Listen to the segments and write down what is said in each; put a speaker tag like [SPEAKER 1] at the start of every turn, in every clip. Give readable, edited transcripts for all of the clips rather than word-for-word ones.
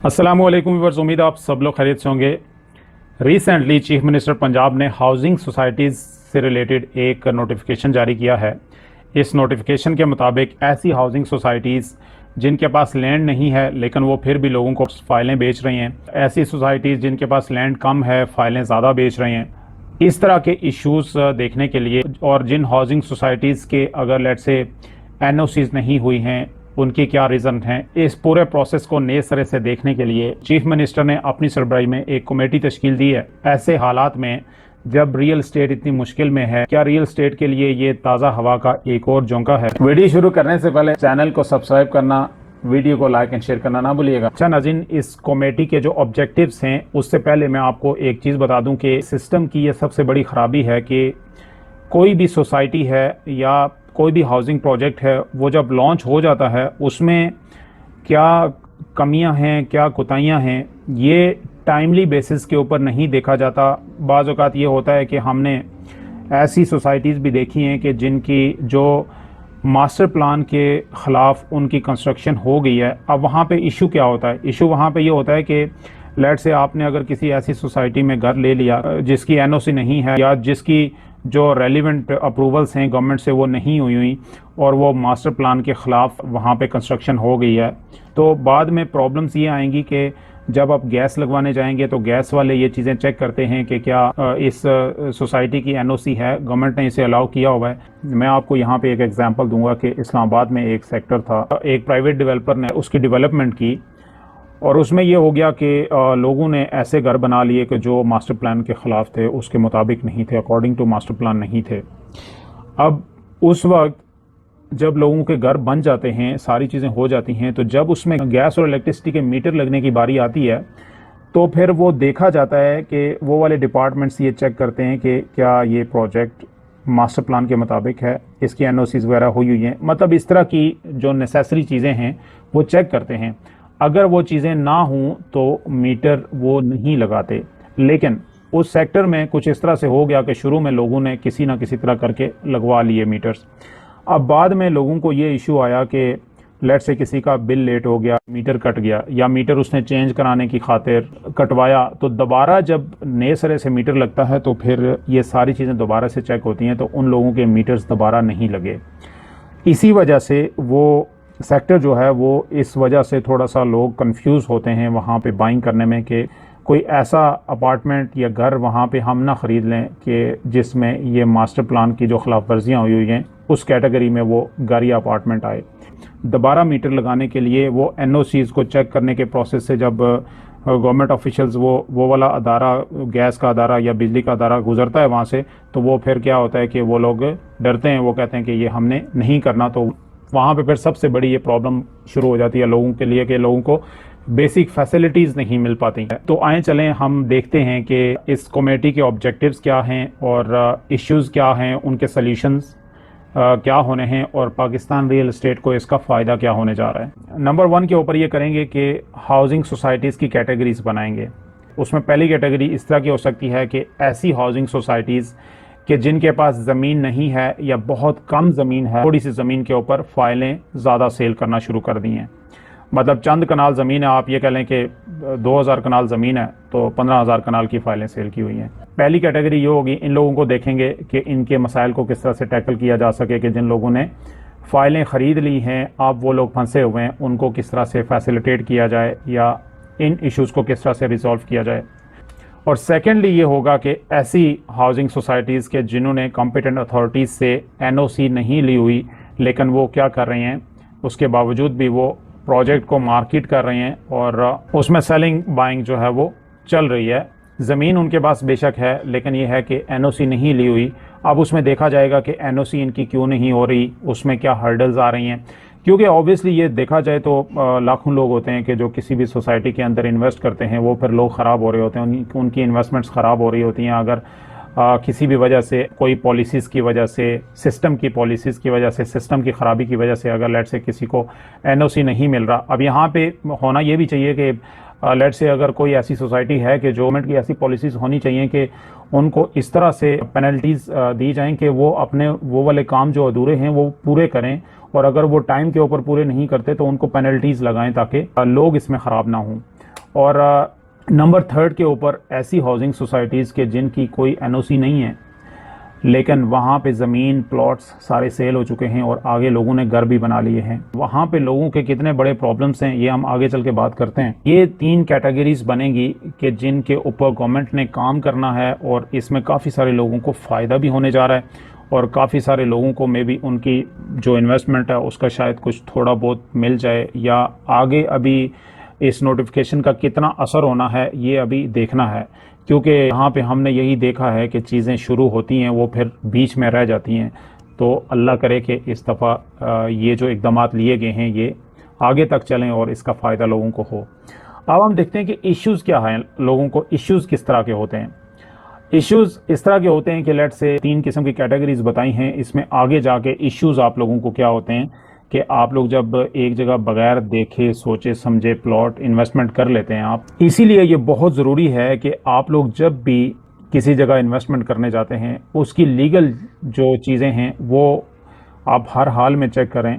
[SPEAKER 1] अस्सलाम वालेकुम व्यूअर्स, उम्मीद आप सब लोग खैरियत से होंगे। रिसेंटली चीफ मिनिस्टर पंजाब ने हाउसिंग सोसाइटीज़ से रिलेटेड एक नोटिफिकेशन जारी किया है। इस नोटिफिकेशन के मुताबिक ऐसी हाउसिंग सोसाइटीज़ जिनके पास लैंड नहीं है लेकिन वो फिर भी लोगों को फ़ाइलें बेच रही हैं, ऐसी सोसाइटीज़ जिनके पास लैंड कम है फ़ाइलें ज़्यादा बेच रही हैं, इस तरह के इश्यूज़ देखने के लिए और जिन हाउसिंग सोसाइटीज़ के अगर लेट से एनओसीज़ नहीं हुई हैं उनके क्या रीज़न हैं, इस पूरे प्रोसेस को नए सिरे से देखने के लिए चीफ मिनिस्टर ने अपनी सरबराही में एक कमेटी तश्कील दी है। ऐसे हालात में जब रियल एस्टेट इतनी मुश्किल में है, क्या रियल एस्टेट के लिए ये ताज़ा हवा का एक और झोंका है। वीडियो शुरू करने से पहले चैनल को सब्सक्राइब करना, वीडियो को लाइक एंड शेयर करना ना भूलिएगा। अच्छा नाज़रीन, इस कमेटी के जो ऑब्जेक्टिव्स हैं उससे पहले मैं आपको एक चीज़ बता दूं कि सिस्टम की ये सबसे बड़ी ख़राबी है कि कोई भी सोसाइटी है या कोई भी हाउसिंग प्रोजेक्ट है, वो जब लॉन्च हो जाता है उसमें क्या कमियां हैं, क्या कोताहियां हैं, ये टाइमली बेसिस के ऊपर नहीं देखा जाता। बाज़ औक़ात ये होता है कि हमने ऐसी सोसाइटीज़ भी देखी हैं कि जिनकी जो मास्टर प्लान के ख़िलाफ़ उनकी कंस्ट्रक्शन हो गई है। अब वहाँ पे इशू क्या होता है? इशू वहाँ पे ये होता है कि लेट से आपने अगर किसी ऐसी सोसाइटी में घर ले लिया जिसकी एनओसी नहीं है या जिसकी जो रेलिवेंट अप्रूवल्स हैं गवर्नमेंट से वो नहीं हुई और वो मास्टर प्लान के ख़िलाफ़ वहाँ पे कंस्ट्रक्शन हो गई है, तो बाद में प्रॉब्लम्स ये आएंगी कि जब आप गैस लगवाने जाएंगे तो गैस वाले ये चीज़ें चेक करते हैं कि क्या इस सोसाइटी की एनओसी है, गवर्नमेंट ने इसे अलाउ किया हुआ है। मैं आपको यहाँ पे एक एग्जांपल दूंगा कि इस्लामाबाद में एक सेक्टर था, एक प्राइवेट डेवलपर ने उसकी डेवलपमेंट की और उसमें ये हो गया कि लोगों ने ऐसे घर बना लिए कि जो मास्टर प्लान के ख़िलाफ़ थे, उसके मुताबिक नहीं थे, अकॉर्डिंग टू मास्टर प्लान नहीं थे। अब उस वक्त जब लोगों के घर बन जाते हैं, सारी चीज़ें हो जाती हैं, तो जब उसमें गैस और इलेक्ट्रिसिटी के मीटर लगने की बारी आती है तो फिर वो देखा जाता है कि वो वाले डिपार्टमेंट्स ये चेक करते हैं कि क्या ये प्रोजेक्ट मास्टर प्लान के मुताबिक है, इसकी एनओसीज़ वगैरह हुई हैं, मतलब इस तरह की जो नेसेसरी चीज़ें हैं वो चेक करते हैं। अगर वो चीज़ें ना हों तो मीटर वो नहीं लगाते। लेकिन उस सेक्टर में कुछ इस तरह से हो गया कि शुरू में लोगों ने किसी ना किसी तरह करके लगवा लिए मीटर्स। अब बाद में लोगों को ये इशू आया कि लेट से किसी का बिल लेट हो गया, मीटर कट गया या मीटर उसने चेंज कराने की खातिर कटवाया, तो दोबारा जब नए सिरे से मीटर लगता है तो फिर ये सारी चीज़ें दोबारा से चेक होती हैं, तो उन लोगों के मीटर्स दोबारा नहीं लगे। इसी वजह से वो सेक्टर जो है वो इस वजह से थोड़ा सा लोग कंफ्यूज होते हैं वहाँ पे बाइंग करने में कि कोई ऐसा अपार्टमेंट या घर वहाँ पे हम ना ख़रीद लें कि जिसमें ये मास्टर प्लान की जो खिलाफ वर्जियाँ हुई हैं उस कैटेगरी में वो घर या अपार्टमेंट आए। दोबारा मीटर लगाने के लिए वो एनओसीज़ को चेक करने के प्रोसेस से जब गवर्नमेंट ऑफिशियल्स वो वाला अदारा, गैस का अदारा या बिजली का अदारा गुजरता है वहाँ से, तो वो फिर क्या होता है कि वो लोग डरते हैं, वो कहते हैं कि ये हमने नहीं करना। तो वहाँ पे फिर सबसे बड़ी ये प्रॉब्लम शुरू हो जाती है लोगों के लिए कि लोगों को बेसिक फैसिलिटीज़ नहीं मिल पाती हैं। तो आए चलें हम देखते हैं कि इस कमेटी के ऑब्जेक्टिव्स क्या हैं और इश्यूज़ क्या हैं, उनके सल्यूशंस क्या होने हैं और पाकिस्तान रियल एस्टेट को इसका फ़ायदा क्या होने जा रहा है। नंबर 1 के ऊपर ये करेंगे कि हाउसिंग सोसाइटीज़ की कैटेगरीज बनाएंगे। उसमें पहली कैटेगरी इस तरह की हो सकती है कि ऐसी हाउसिंग सोसाइटीज़ कि जिनके पास ज़मीन नहीं है या बहुत कम ज़मीन है, थोड़ी सी ज़मीन के ऊपर फ़ाइलें ज़्यादा सेल करना शुरू कर दी हैं। मतलब चंद कनाल ज़मीन है, आप ये कह लें कि 2000 कनाल ज़मीन है तो 15,000 कनाल की फ़ाइलें सेल की हुई हैं। पहली कैटेगरी ये होगी, इन लोगों को देखेंगे कि इनके मसाइल को किस तरह से टैकल किया जा सके कि जिन लोगों ने फ़ाइलें ख़रीद ली हैं, अब वो लोग फंसे हुए हैं, उनको किस तरह से फैसिलिटेट किया जाए या इन इशूज़ को किस तरह से रिजॉल्व किया जाए। और सेकेंडली ये होगा कि ऐसी हाउसिंग सोसाइटीज़ के जिन्होंने कॉम्पिटेंट अथॉरिटीज़ से एनओसी नहीं ली हुई लेकिन वो क्या कर रहे हैं, उसके बावजूद भी वो प्रोजेक्ट को मार्केट कर रहे हैं और उसमें सेलिंग बाइंग जो है वो चल रही है। ज़मीन उनके पास बेशक है लेकिन ये है कि एनओसी नहीं ली हुई। अब उसमें देखा जाएगा कि एनओसी इनकी क्यों नहीं हो रही, उसमें क्या हर्डल्स आ रही हैं, क्योंकि ऑब्वियसली ये देखा जाए तो लाखों लोग होते हैं कि जो किसी भी सोसाइटी के अंदर इन्वेस्ट करते हैं, वो फिर लोग ख़राब हो रहे होते हैं, उनकी इन्वेस्टमेंट्स ख़राब हो रही होती हैं। अगर किसी भी वजह से, कोई पॉलिसीज़ की वजह से, सिस्टम की पॉलिसीज़ की वजह से, सिस्टम की ख़राबी की वजह से अगर लेट से किसी को एनओसी नहीं मिल रहा। अब यहाँ पे होना ये भी चाहिए कि लेट से अगर कोई ऐसी सोसाइटी है कि गवर्नमेंट की ऐसी पॉलिसीज़ होनी चाहिए कि उनको इस तरह से पेनल्टीज़ दी जाएं कि वो अपने वो वाले काम जो अधूरे हैं वो पूरे करें, और अगर वो टाइम के ऊपर पूरे नहीं करते तो उनको पेनल्टीज़ लगाएं ताकि लोग इसमें ख़राब ना हों। और नंबर थर्ड के ऊपर ऐसी हाउसिंग सोसाइटीज़ के जिनकी कोई एनओसी नहीं है, लेकिन वहाँ पे ज़मीन प्लॉट्स सारे सेल हो चुके हैं और आगे लोगों ने घर भी बना लिए हैं। वहाँ पे लोगों के कितने बड़े प्रॉब्लम्स हैं ये हम आगे चल के बात करते हैं। ये 3 कैटेगरीज बनेंगी कि जिनके ऊपर गवर्नमेंट ने काम करना है और इसमें काफ़ी सारे लोगों को फ़ायदा भी होने जा रहा है और काफ़ी सारे लोगों को मे बी उनकी जो इन्वेस्टमेंट है उसका शायद कुछ थोड़ा बहुत मिल जाए, या आगे अभी इस नोटिफिकेशन का कितना असर होना है ये अभी देखना है, क्योंकि यहाँ पे हमने यही देखा है कि चीज़ें शुरू होती हैं वो फिर बीच में रह जाती हैं। तो अल्लाह करे कि इस दफ़ा ये जो इक़दामात लिए गए हैं ये आगे तक चलें और इसका फ़ायदा लोगों को हो। अब हम देखते हैं कि इश्यूज़ क्या हैं, लोगों को इश्यूज़ किस तरह के होते हैं। इश्यूज़ इस तरह के होते हैं कि लेट से 3 किस्म की कैटेगरीज बताई हैं, इसमें आगे जाके इश्यूज़ आप लोगों को क्या होते हैं कि आप लोग जब एक जगह बगैर देखे सोचे समझे प्लॉट इन्वेस्टमेंट कर लेते हैं आप। इसीलिए ये बहुत ज़रूरी है कि आप लोग जब भी किसी जगह इन्वेस्टमेंट करने जाते हैं उसकी लीगल जो चीज़ें हैं वो आप हर हाल में चेक करें,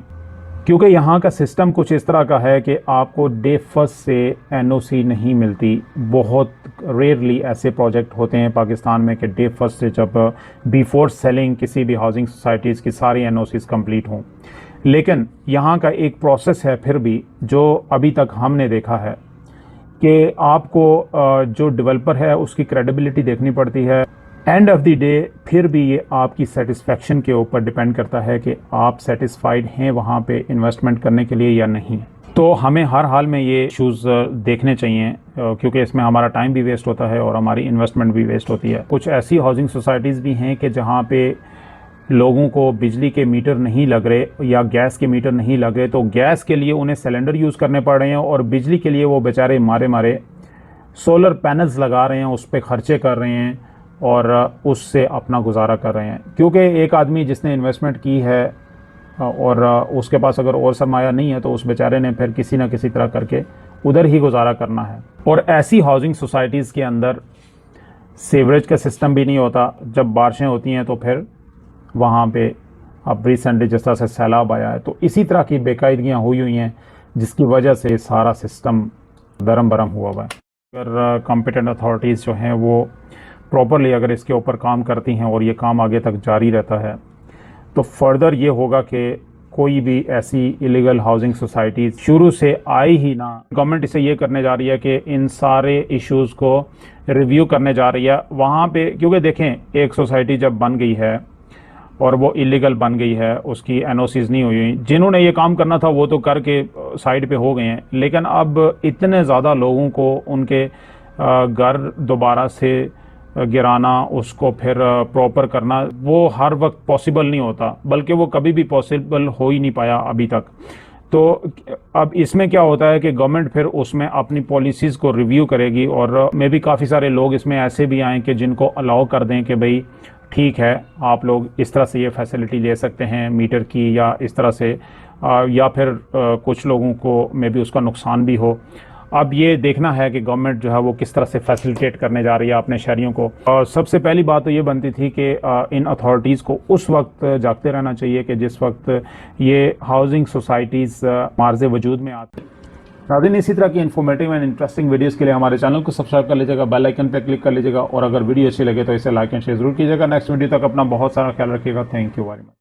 [SPEAKER 1] क्योंकि यहाँ का सिस्टम कुछ इस तरह का है कि आपको डे फर्स्ट से एनओसी नहीं मिलती। बहुत रेयरली ऐसे प्रोजेक्ट होते हैं पाकिस्तान में कि डे फर्स्ट से जब बिफोर सेलिंग किसी भी हाउसिंग सोसाइटीज़ की सारी एनओसीज कंप्लीट हों। लेकिन यहाँ का एक प्रोसेस है फिर भी जो अभी तक हमने देखा है कि आपको जो डेवलपर है उसकी क्रेडिबिलिटी देखनी पड़ती है। एंड ऑफ द डे फिर भी ये आपकी सेटिस्फेक्शन के ऊपर डिपेंड करता है कि आप सेटिस्फाइड हैं वहाँ पे इन्वेस्टमेंट करने के लिए या नहीं। तो हमें हर हाल में ये इशूज़ देखने चाहिए, क्योंकि इसमें हमारा टाइम भी वेस्ट होता है और हमारी इन्वेस्टमेंट भी वेस्ट होती है। कुछ ऐसी हाउसिंग सोसाइटीज़ भी हैं कि जहाँ पे लोगों को बिजली के मीटर नहीं लग रहे या गैस के मीटर नहीं लग रहे, तो गैस के लिए उन्हें सिलेंडर यूज़ करने पड़ रहे हैं और बिजली के लिए वो बेचारे मारे मारे सोलर पैनल्स लगा रहे हैं, उस पर ख़र्चे कर रहे हैं और उससे अपना गुजारा कर रहे हैं। क्योंकि एक आदमी जिसने इन्वेस्टमेंट की है और उसके पास अगर और सरमाया नहीं है तो उस बेचारे ने फिर किसी ना किसी तरह करके उधर ही गुजारा करना है। और ऐसी हाउसिंग सोसाइटीज़ के अंदर सीवरेज का सिस्टम भी नहीं होता। जब बारिशें होती हैं तो फिर वहाँ पे अब रिसेंटली जिस तरह से सैलाब आया है तो इसी तरह की बेकायदगियाँ हुई हैं जिसकी वजह से सारा सिस्टम दरम बरम हुआ है। अगर कॉम्पिटेंट अथॉरिटीज़ जो हैं वो प्रॉपरली अगर इसके ऊपर काम करती हैं और ये काम आगे तक जारी रहता है तो फर्दर ये होगा कि कोई भी ऐसी इलीगल हाउसिंग सोसाइटीज़ शुरू से आई ही ना। गवर्नमेंट इसे ये करने जा रही है कि इन सारे इश्यूज़ को रिव्यू करने जा रही है वहाँ पे, क्योंकि देखें एक सोसाइटी जब बन गई है और वो इलीगल बन गई है, उसकी एनओसीज़ नहीं हुई, जिन्होंने ये काम करना था वो तो करके साइड पे हो गए हैं, लेकिन अब इतने ज़्यादा लोगों को उनके घर दोबारा से गिराना, उसको फिर प्रॉपर करना वो हर वक्त पॉसिबल नहीं होता, बल्कि वो कभी भी पॉसिबल हो ही नहीं पाया अभी तक। तो अब इसमें क्या होता है कि गवर्नमेंट फिर उसमें अपनी पॉलिसीज़ को रिव्यू करेगी और मे भी काफ़ी सारे लोग इसमें ऐसे भी आएँ कि जिनको अलाउ कर दें कि भाई ठीक है आप लोग इस तरह से ये फैसिलिटी ले सकते हैं मीटर की या इस तरह से, या फिर कुछ लोगों को मे बी उसका नुकसान भी हो। अब ये देखना है कि गवर्नमेंट जो है वो किस तरह से फैसिलिटेट करने जा रही है अपने शहरियों को। और सबसे पहली बात तो ये बनती थी कि इन अथॉरिटीज़ को उस वक्त जागते रहना चाहिए कि जिस वक्त ये हाउसिंग सोसाइटीज़ मार्ज़े वजूद में आती। नाज़रीन, इसी तरह की इन्फॉर्मेटिव एंड इंटरेस्टिंग वीडियोस के लिए हमारे चैनल को सब्सक्राइब कर लीजिएगा, बेल आइकन पर क्लिक कर लीजिएगा और अगर वीडियो अच्छी लगे तो इसे लाइक एंड शेयर जरूर कीजिएगा। नेक्स्ट वीडियो तक अपना बहुत सारा ख्याल रखिएगा। Thank you very much.